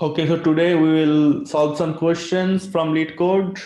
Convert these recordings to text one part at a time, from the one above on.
Okay, so today we will solve some questions from Leetcode.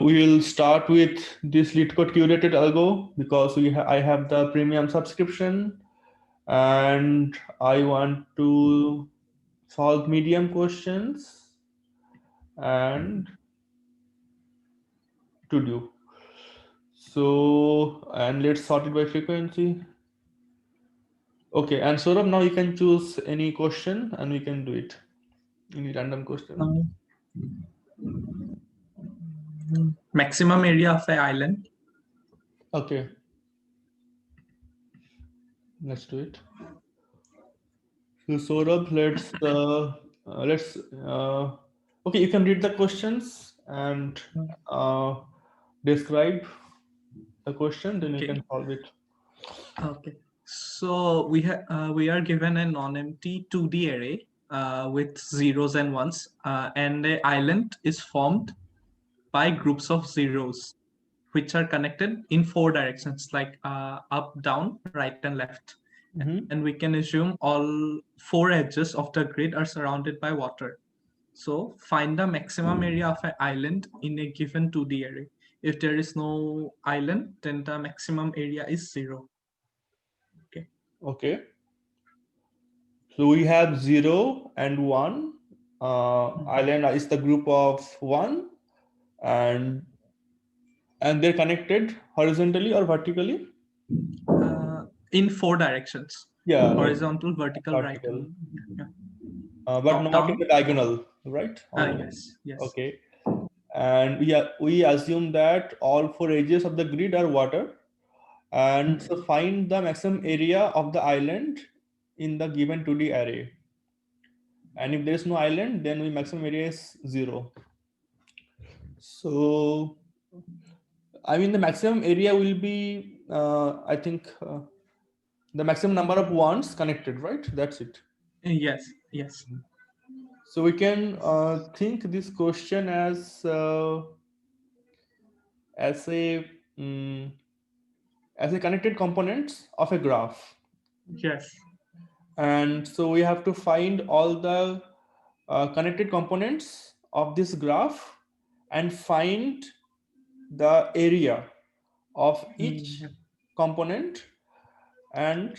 We will start with this Leetcode curated algo because I have the premium subscription and I want to solve medium questions and to do. So, and let's sort it by frequency. Okay, and Saurabh, now you can choose any question and we can do it. Any random question. Um, Maximum area of an island. Okay, let's do it. So Saurabh, let's okay, you can read the questions and uh, describe the question, then you Okay. can solve it. Okay. So we are given a non-empty 2D array with zeros and ones, and the island is formed by groups of zeros, which are connected in four directions, like up, down, right, and left. Mhm. And we can assume all four edges of the grid are surrounded by water. So find the maximum area of an island in a given 2D array. If there is no island, then the maximum area is 0. Okay. Okay, so we have 0 and 1. Island is the group of 1 and they're connected horizontally or vertically. In four directions: Yeah, like horizontal, vertical, right, vertical, and yeah. but Top not in down. the diagonal, right? Only. Yes, yes. Okay, and we assume that all four edges of the grid are water, and so find the maximum area of the island in the given 2D array. And if there is no island, then we maximum area is 0. So I mean the maximum area will be I think the maximum number of ones connected, right? That's it. Yes, yes. So we can think this question as a mm, as a connected components of a graph. Yes. And so we have to find all the connected components of this graph and find the area of each Yeah. component and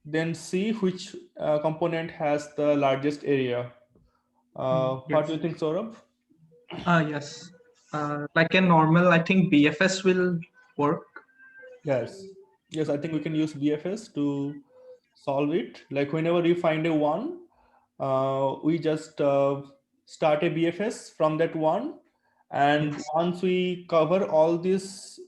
then see which component has the largest area. What do Yes. you think, Saurabh? Yes. Like a normal, I think BFS will work. Yes. Yes, I think we can use BFS to solve it. Like whenever we find a one, we just start a BFS from that one. And Yes. once we cover all these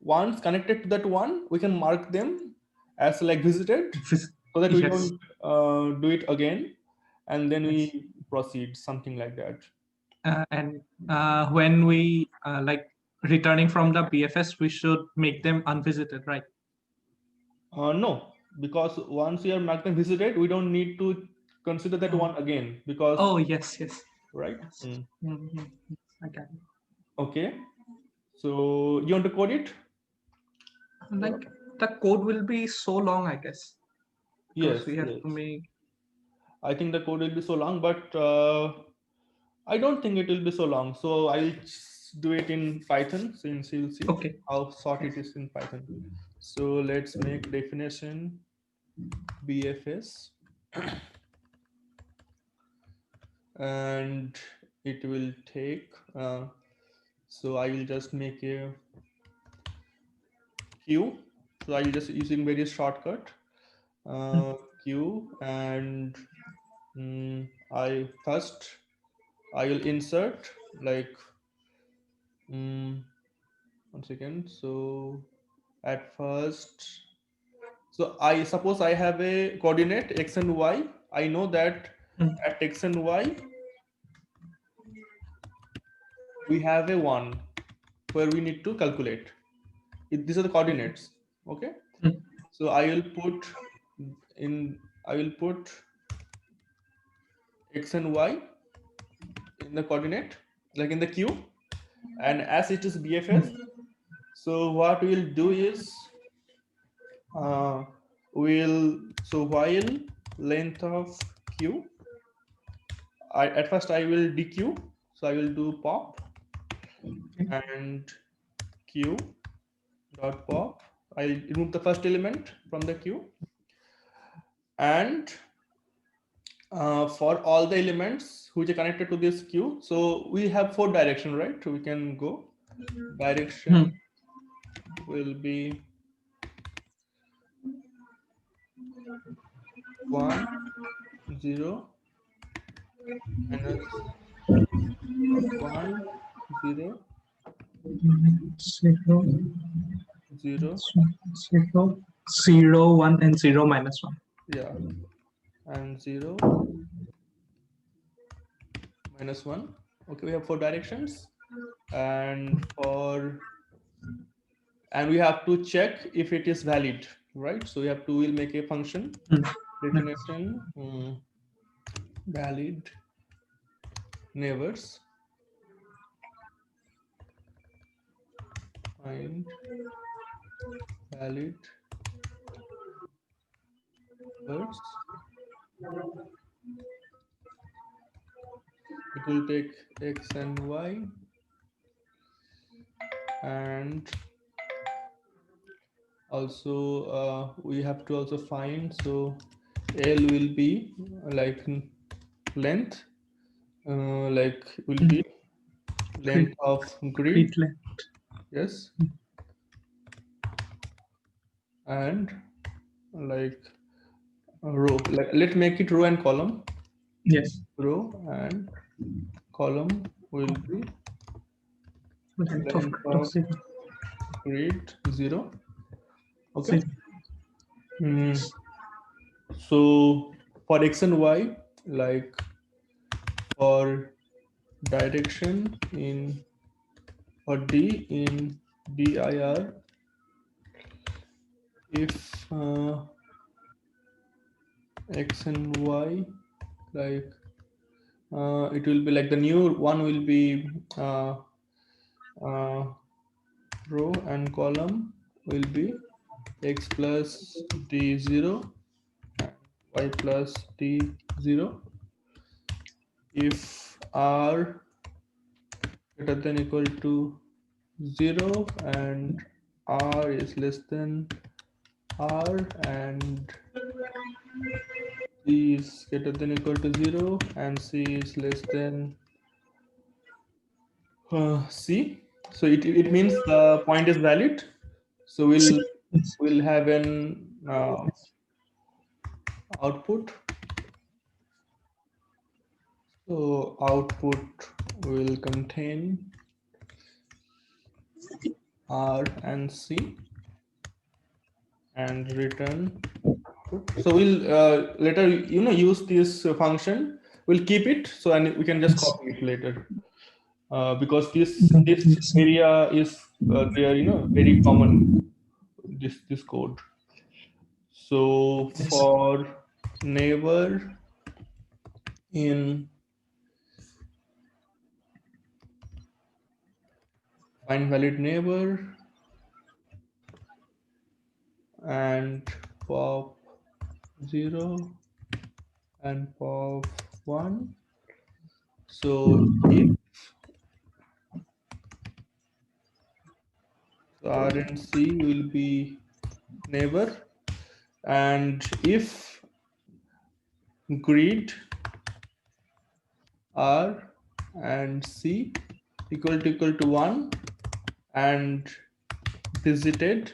ones connected to that one, we can mark them as like visited so that we Yes. don't do it again. And then Yes. we proceed, something like that. And when we like returning from the BFS, we should make them unvisited, right? No, because once we are marked and visited, we don't need to consider that Oh, one again because, oh yes, yes, right? yes. Mhm. I got it. Okay. So you want to code it? Like the code will be so long, I guess, because Yes, we have to yes. make. I think the code will be so long, but I don't think it will be so long. So I'll do it in Python since you'll see Okay. how short it Yes. is in Python. So let's make definition BFS and it will take, so I will just make a queue. So I will just using various shortcut queue and I will insert like mm, 1 second. So at first, so I suppose I have a coordinate x and y. I know that Mm. at x and y we have a 1 where we need to calculate. These are the coordinates. Okay. Mm. So I will put x and y in the coordinate like in the queue, and as it is BFS, so what we'll do is we'll so while length of queue at first I will dequeue. So I will do pop Okay. and queue dot pop. I'll remove the first element from the queue, and for all the elements which are connected to this queue, so we have 4 direction, right? We can go. Direction will be 1 0 minus 1 0 Zero, 0, zero, zero, 1, and 0 minus 1. yeah, and 0 minus 1. Okay, we have 4 directions, and we have to check if it is valid, right? So we'll make a function definition valid neighbors, find valid neighbors. It will take x and y, and also we have to also find, so L will be like length, like will be length of grid, Grid length. yes, and like row, like let's make it row and column. Yes. Row and column will be Length of length grid of of 0. grid 0. Okay. 0. So for x and y, like for direction in, for D in dir, if x and y, like it will be like the new one will be row and column will be x plus d0 and y plus d0. If r greater than equal to 0 and r is less than r, and c is greater than equal to 0 and c is less than c, so it means the point is valid. So Yes. we'll have an output. So output will contain r and c and return output. So we'll later use this function. We'll keep it, so and we can just Yes. copy it later, because this Yes. area is there, very common, this code. So Yes. for neighbor in find valid neighbor and pop 0 and pop 1. So if R and C will be neighbor, and if grid R and C equal to 1 and visited,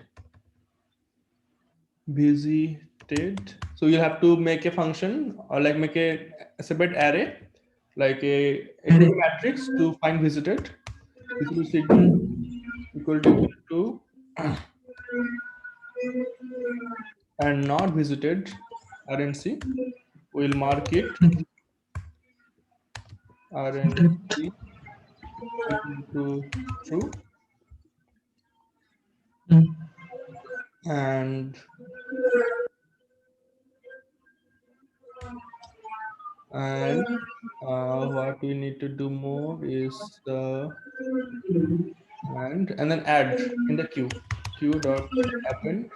so you have to make a function or like make a separate array, like a query matrix to find visited. Visited signal equal to and not visited RNC. We'll mark it RNC equal to true, and what we need to do more is and then add in the queue dot append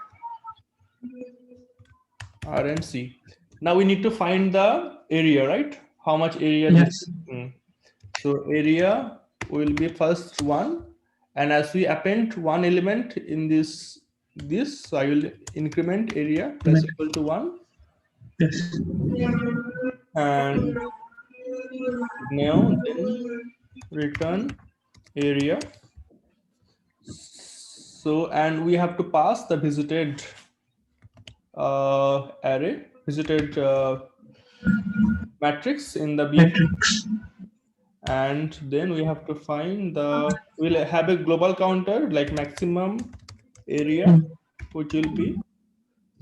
RNC. Now we need to find the area, right? how much area this. Yes. So area will be first one, and as we append one element in this, so I will increment area plus equal to 1, Yes. and now then return area. So and we have to pass the visited array, visited matrix in the BF, Matrix. and then we have to find the, we'll have a global counter like maximum area, Mm. which will be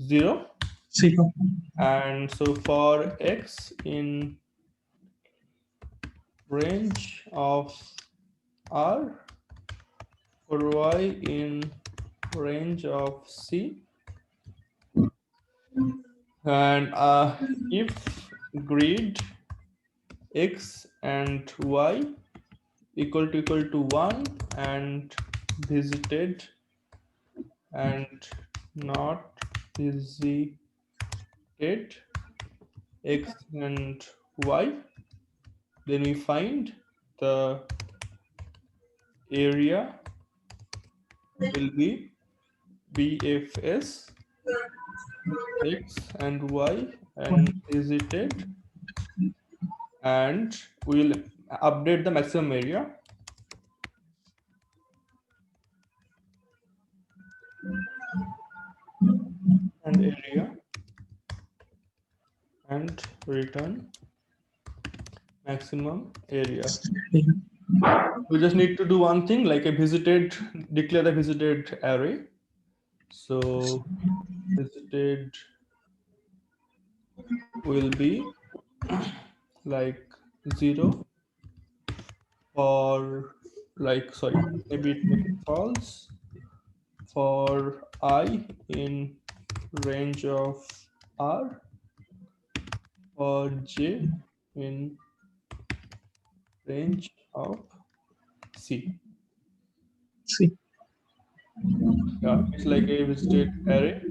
0. 0. And so for x in range of R, for y in range of C, and if grid x and y equal to 1 and visited and not visited x and y, then we find the area will be BFS x and y and visited, and we will update the maximum area and area and return maximum area. We just need to do one thing, like a visited, declare the visited array. So visited will be like 0 for, like, sorry, maybe it make it false for I in range of R, or J in range of C. C. Yeah, it's like a visited array.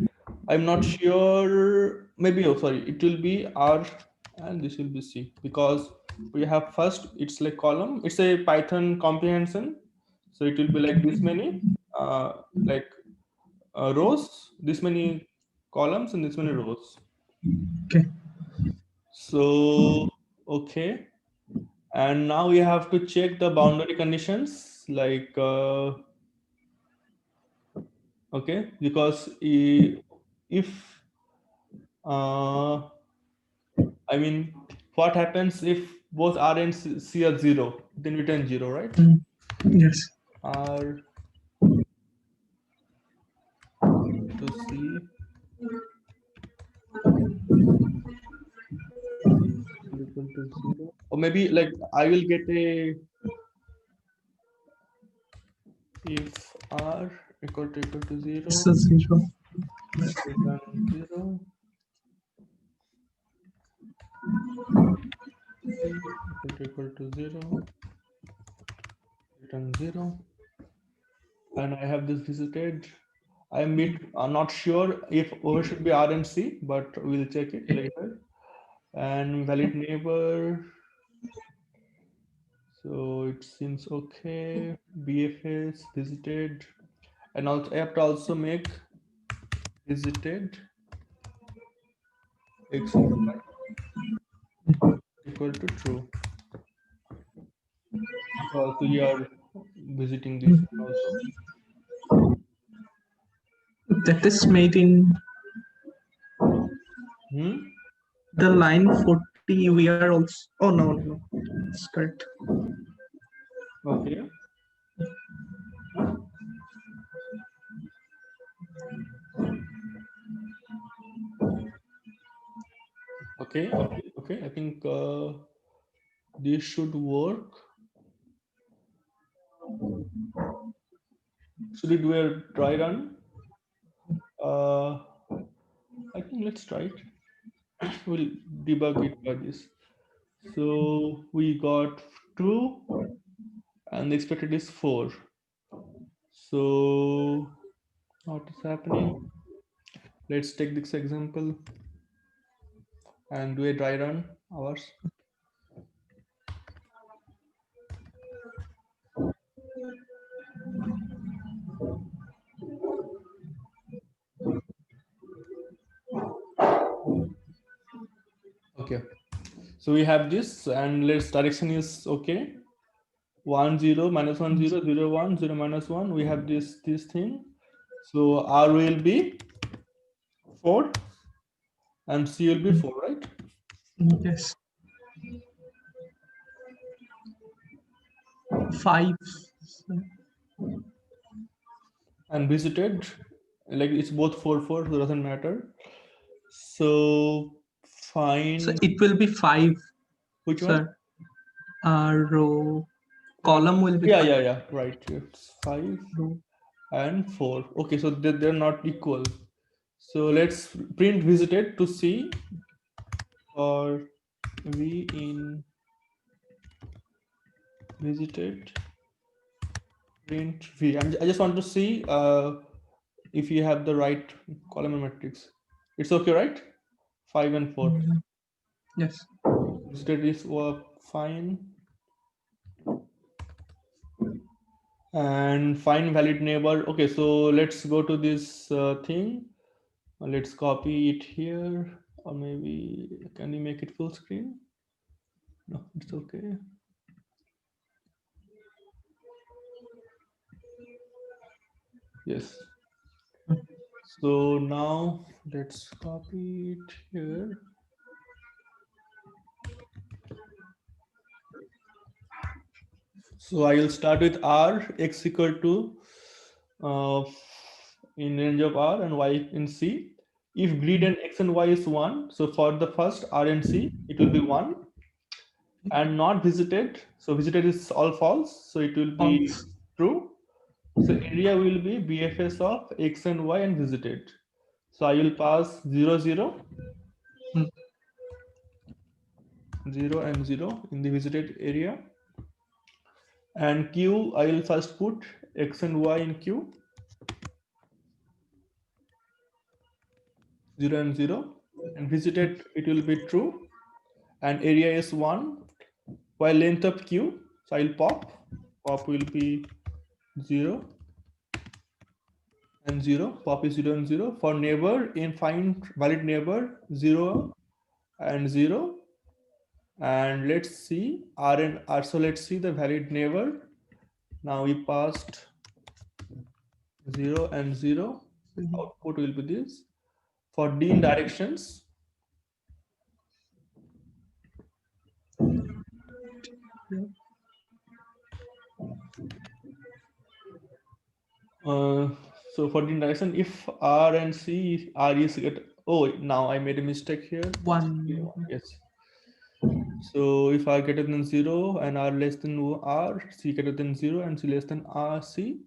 I'm not sure. Maybe, oh, sorry, it will be R and this will be C, because we have first, it's like column. It's a Python comprehension. So it will be like this many, like rows, this many columns, and this many rows. Okay. So, okay. And now we have to check the boundary conditions, like, okay, because if uh, I mean, what happens if both R and C are 0? Then return 0, right? Mm. Yes. R to C equal to 0. Or maybe like I will get a, if R equal to It's 0, a 0. return 0. C equal to 0, return 0. And I have this visited. I'm not sure if over should be R and C, but we'll check it later. And valid neighbor, so it seems okay. BFS visited, and also I have to also make visited x and y equal to true, because we are visiting this Mm. one also. That is made in Hmm? the line 40. We are also. Oh, no, no, no. It's correct. Okay. Okay. Okay. Okay. I think this should work. Should we do a dry run? Uh, I think let's try it. We'll debug it by this. So we got true, and the expected is 4. So what is happening? Let's take this example and do a dry run hours. So we have this, and let's direction is okay. 1 0 minus 1 0 0 1 0 minus 1. We have this thing. So R will be 4 and C will be 4, right? Yes. 5. And visited, like it's both 4 4, so it doesn't matter. So So find it will be 5, which one? sir. Row Uh, column will be yeah, 5. yeah, yeah. Right. It's 5 Row. and 4. Okay, so they're not equal. So let's print visited to see, or v in visited print v. I just want to see if you have the right column and matrix. It's okay, right? 5 and 4. Mhm. Yes. Visited is fine. And find valid neighbor. Okay, so let's go to this thing. Let's copy it here, or maybe can you make it full screen? No, it's okay. Yes. So now let's copy it here. So I will start with R x equal to uh, in range of R and Y in C. If grid and X and Y is 1, so for the first R and C, it will be 1, and not visited. So visited is all false, so it will be False. true. So area will be BFS of X and Y and visited. So I will pass 0 0 Mm. 0 and 0 in the visited area. And Q, I will first put X and Y in Q, 0 and 0. And visited, it will be true. And area is 1. While length of Q, so I will pop. Pop will be 0 and 0. Pop is 0 and 0. For neighbor, in find valid neighbor, 0 and 0. And let's see R and R. So let's see the valid neighbor. Now we passed 0 and 0. Output will be this. For D in directions, uh, so for D in direction, if R and C, R is get. Oh, now I made a mistake here. One. Yes. So if R greater than 0 and R less than R, C greater than 0 and C less than R, C,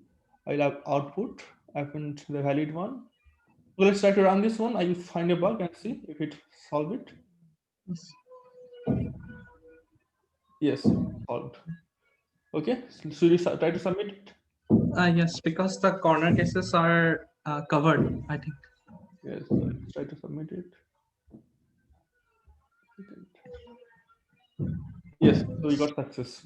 I'll have output. I found the valid one. So let's try to run this one. I will find a bug and see if it solve it. Yes, solved. Okay, so should we try to submit it? Yes, because the corner cases are covered, I think. Yes, so let's try to submit it. Yes, so we got success.